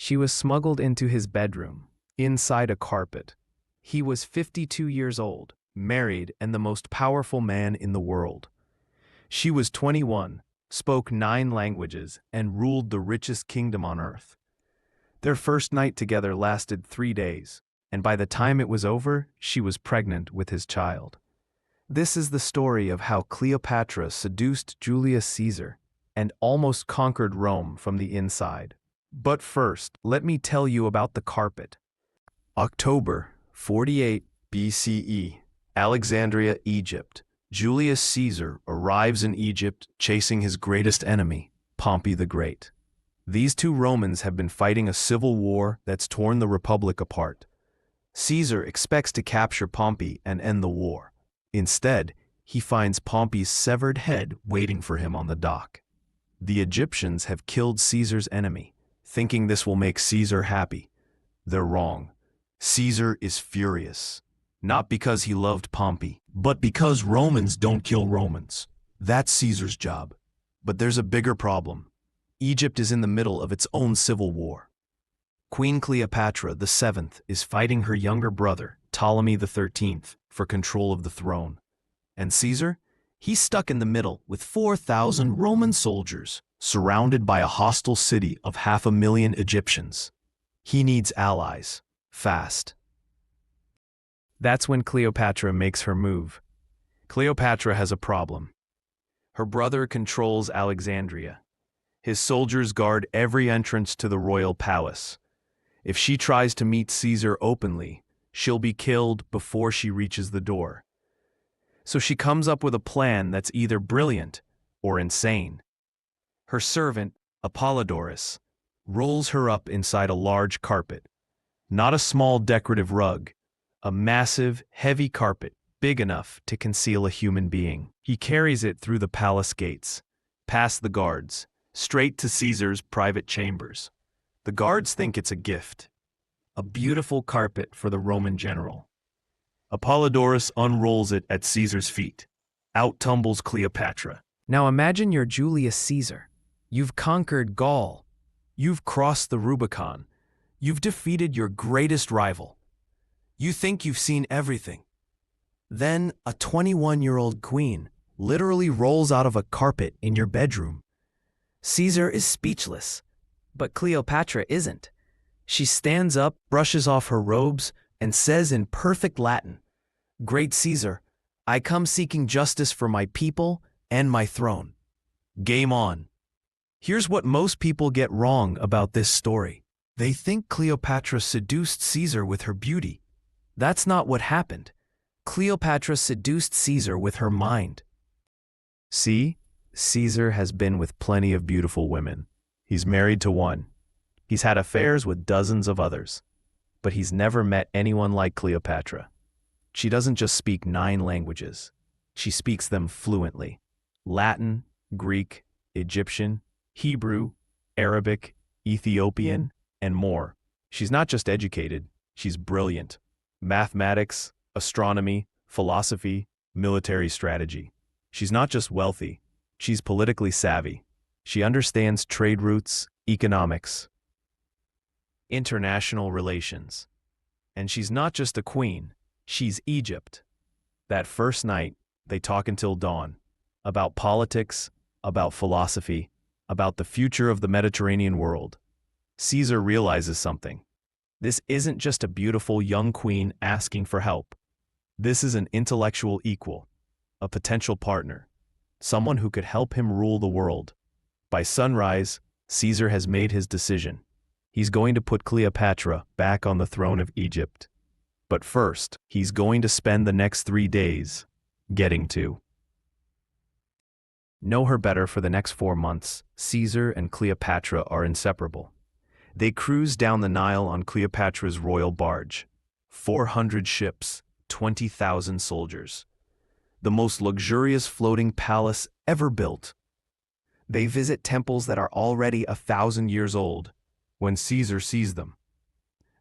She was smuggled into his bedroom, inside a carpet. He was 52 years old, married, and the most powerful man in the world. She was 21, spoke 9 languages, and ruled the richest kingdom on earth. Their first night together lasted 3 days, and by the time it was over, she was pregnant with his child. This is the story of how Cleopatra seduced Julius Caesar and almost conquered Rome from the inside. But first, let me tell you about the carpet. October 48 BCE, Alexandria, Egypt. Julius Caesar arrives in Egypt chasing his greatest enemy, Pompey the Great. These two Romans have been fighting a civil war that's torn the Republic apart. Caesar expects to capture Pompey and end the war. Instead, he finds Pompey's severed head waiting for him on the dock. The Egyptians have killed Caesar's enemy, thinking this will make Caesar happy. They're wrong. Caesar is furious, not because he loved Pompey, but because Romans don't kill Romans. That's Caesar's job. But there's a bigger problem. Egypt is in the middle of its own civil war. Queen Cleopatra VII is fighting her younger brother, Ptolemy XIII, for control of the throne. And Caesar? He's stuck in the middle with 4,000 Roman soldiers, surrounded by a hostile city of 500,000 Egyptians. He needs allies, fast. That's when Cleopatra makes her move. Cleopatra has a problem. Her brother controls Alexandria. His soldiers guard every entrance to the royal palace. If she tries to meet Caesar openly, she'll be killed before she reaches the door. So she comes up with a plan that's either brilliant or insane. Her servant, Apollodorus, rolls her up inside a large carpet. Not a small decorative rug, a massive, heavy carpet big enough to conceal a human being. He carries it through the palace gates, past the guards, straight to Caesar's private chambers. The guards think it's a gift, a beautiful carpet for the Roman general. Apollodorus unrolls it at Caesar's feet. Out tumbles Cleopatra. Now imagine you're Julius Caesar. You've conquered Gaul. You've crossed the Rubicon. You've defeated your greatest rival. You think you've seen everything. Then a 21-year-old queen literally rolls out of a carpet in your bedroom. Caesar is speechless, but Cleopatra isn't. She stands up, brushes off her robes, and says in perfect Latin, "Great Caesar, I come seeking justice for my people and my throne." Game on. Here's what most people get wrong about this story. They think Cleopatra seduced Caesar with her beauty. That's not what happened. Cleopatra seduced Caesar with her mind. See, Caesar has been with plenty of beautiful women. He's married to one. He's had affairs with dozens of others. But he's never met anyone like Cleopatra. She doesn't just speak 9 languages. She speaks them fluently. Latin, Greek, Egyptian, Hebrew, Arabic, Ethiopian, and more. She's not just educated, she's brilliant. Mathematics, astronomy, philosophy, military strategy. She's not just wealthy, she's politically savvy. She understands trade routes, economics, international relations. And she's not just a queen, she's Egypt. That first night, they talk until dawn. About politics, about philosophy, about the future of the Mediterranean world. Caesar realizes something. This isn't just a beautiful young queen asking for help. This is an intellectual equal, a potential partner, someone who could help him rule the world. By sunrise, Caesar has made his decision. He's going to put Cleopatra back on the throne of Egypt. But first, he's going to spend the next 3 days getting to know her better. For the next 4 months, Caesar and Cleopatra are inseparable. They cruise down the Nile on Cleopatra's royal barge. 400 ships, 20,000 soldiers. The most luxurious floating palace ever built. They visit temples that are already 1,000 years old when Caesar sees them.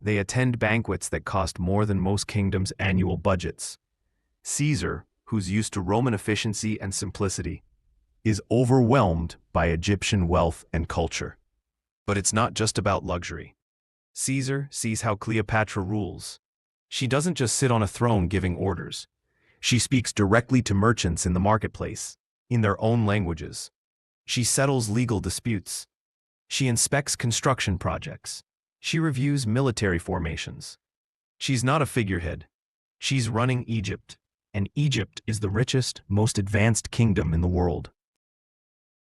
They attend banquets that cost more than most kingdoms' annual budgets. Caesar, who's used to Roman efficiency and simplicity, is overwhelmed by Egyptian wealth and culture. But it's not just about luxury. Caesar sees how Cleopatra rules. She doesn't just sit on a throne giving orders. She speaks directly to merchants in the marketplace, in their own languages. She settles legal disputes. She inspects construction projects. She reviews military formations. She's not a figurehead. She's running Egypt, and Egypt is the richest, most advanced kingdom in the world.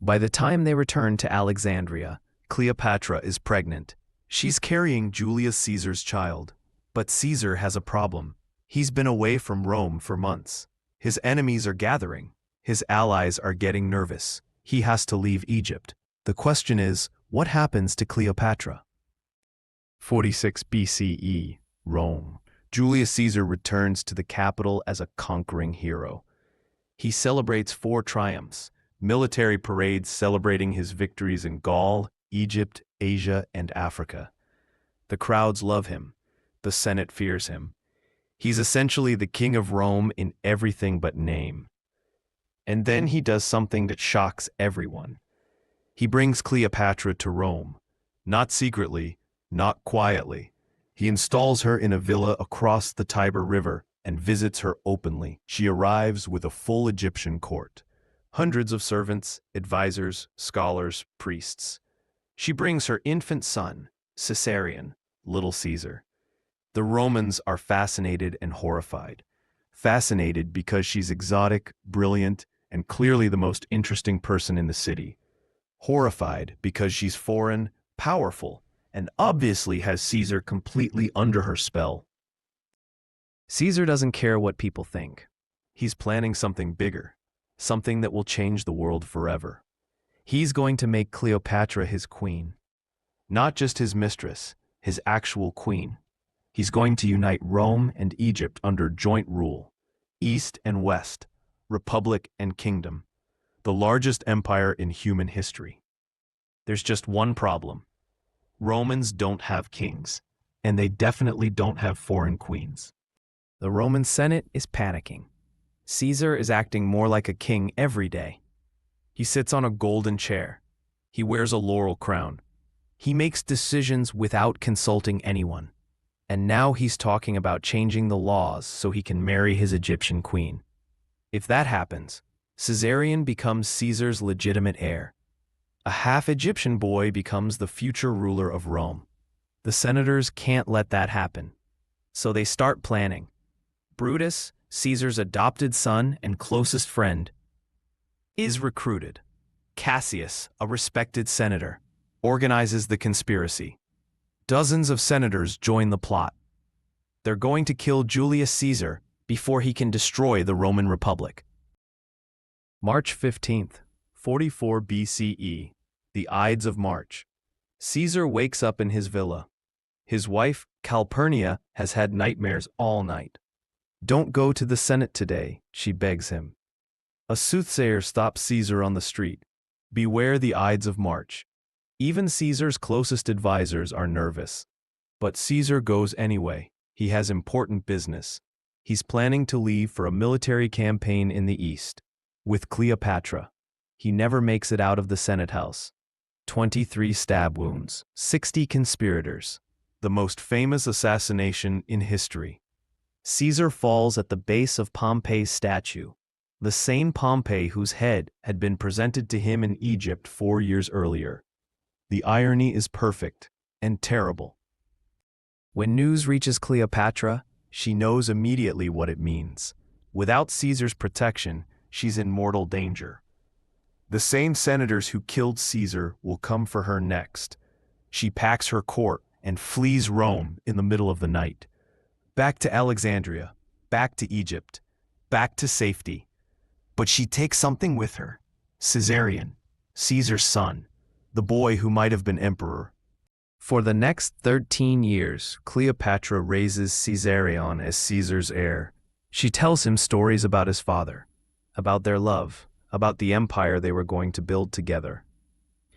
By the time they return to Alexandria, Cleopatra is pregnant. She's carrying Julius Caesar's child. But Caesar has a problem. He's been away from Rome for months. His enemies are gathering. His allies are getting nervous. He has to leave Egypt. The question is, what happens to Cleopatra? 46 BCE, Rome. Julius Caesar returns to the capital as a conquering hero. He celebrates 4 triumphs, military parades celebrating his victories in Gaul, Egypt, Asia, and Africa. The crowds love him. The Senate fears him. He's essentially the king of Rome in everything but name. And then he does something that shocks everyone. He brings Cleopatra to Rome, not secretly, not quietly. He installs her in a villa across the Tiber River and visits her openly. She arrives with a full Egyptian court. Hundreds of servants, advisors, scholars, priests. She brings her infant son, Caesarion, little Caesar. The Romans are fascinated and horrified. Fascinated because she's exotic, brilliant, and clearly the most interesting person in the city. Horrified because she's foreign, powerful, and obviously has Caesar completely under her spell. Caesar doesn't care what people think. He's planning something bigger, something that will change the world forever. He's going to make Cleopatra his queen. Not just his mistress, his actual queen. He's going to unite Rome and Egypt under joint rule, East and West, Republic and Kingdom, the largest empire in human history. There's just one problem. Romans don't have kings, and they definitely don't have foreign queens. The Roman Senate is panicking. Caesar is acting more like a king every day. He sits on a golden chair. He wears a laurel crown. He makes decisions without consulting anyone. And now he's talking about changing the laws so he can marry his Egyptian queen. If that happens, Caesarion becomes Caesar's legitimate heir. A half-Egyptian boy becomes the future ruler of Rome. The senators can't let that happen. So they start planning. Brutus, Caesar's adopted son and closest friend, is recruited. Cassius, a respected senator, organizes the conspiracy. Dozens of senators join the plot. They're going to kill Julius Caesar before he can destroy the Roman Republic. March 15th, 44 BCE, the Ides of March. Caesar wakes up in his villa. His wife, Calpurnia, has had nightmares all night. Don't go to the Senate today, she begs him. A soothsayer stops Caesar on the street. Beware the Ides of March. Even Caesar's closest advisors are nervous. But Caesar goes anyway. He has important business. He's planning to leave for a military campaign in the East. With Cleopatra. He never makes it out of the Senate house. 23 stab wounds, 60 conspirators. The most famous assassination in history. Caesar falls at the base of Pompey's statue. The same Pompey whose head had been presented to him in Egypt 4 years earlier. The irony is perfect and terrible. When news reaches Cleopatra, she knows immediately what it means. Without Caesar's protection, she's in mortal danger. The same senators who killed Caesar will come for her next. She packs her court and flees Rome in the middle of the night. Back to Alexandria, back to Egypt, back to safety. But she takes something with her. Caesarion, Caesar's son. The boy who might have been emperor. For the next 13 years, Cleopatra raises Caesarion as Caesar's heir. She tells him stories about his father, about their love, about the empire they were going to build together.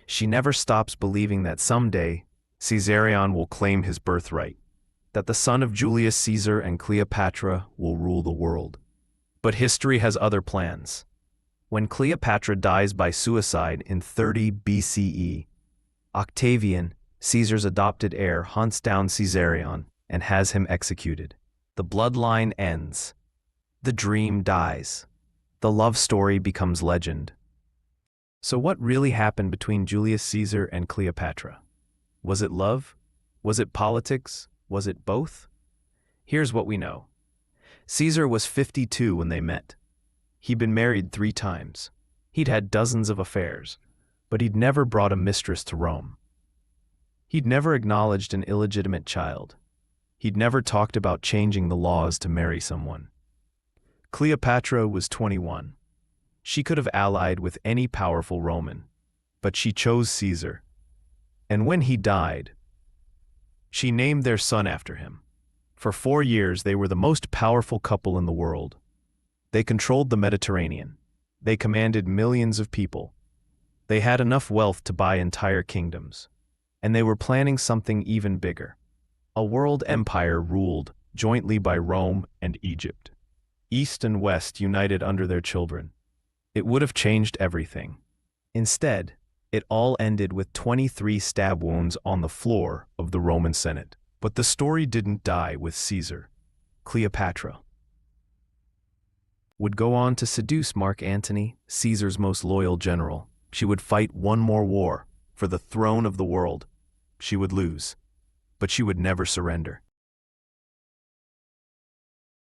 She never stops believing that someday, Caesarion will claim his birthright, that the son of Julius Caesar and Cleopatra will rule the world. But history has other plans. When Cleopatra dies by suicide in 30 BCE, Octavian, Caesar's adopted heir hunts down Caesarion and has him executed. The bloodline ends. The dream dies. The love story becomes legend. So what really happened between Julius Caesar and Cleopatra? Was it love? Was it politics? Was it both? Here's what we know. Caesar was 52 when they met. He'd been married 3 times. He'd had dozens of affairs, but he'd never brought a mistress to Rome. He'd never acknowledged an illegitimate child. He'd never talked about changing the laws to marry someone. Cleopatra was 21. She could have allied with any powerful Roman, but she chose Caesar. And when he died, she named their son after him. For 4 years, they were the most powerful couple in the world. They controlled the Mediterranean. They commanded millions of people. They had enough wealth to buy entire kingdoms. And they were planning something even bigger. A world empire ruled jointly by Rome and Egypt. East and West united under their children. It would have changed everything. Instead, it all ended with 23 stab wounds on the floor of the Roman Senate. But the story didn't die with Caesar. Cleopatra would go on to seduce Mark Antony, Caesar's most loyal general. She would fight one more war for the throne of the world. She would lose, but she would never surrender.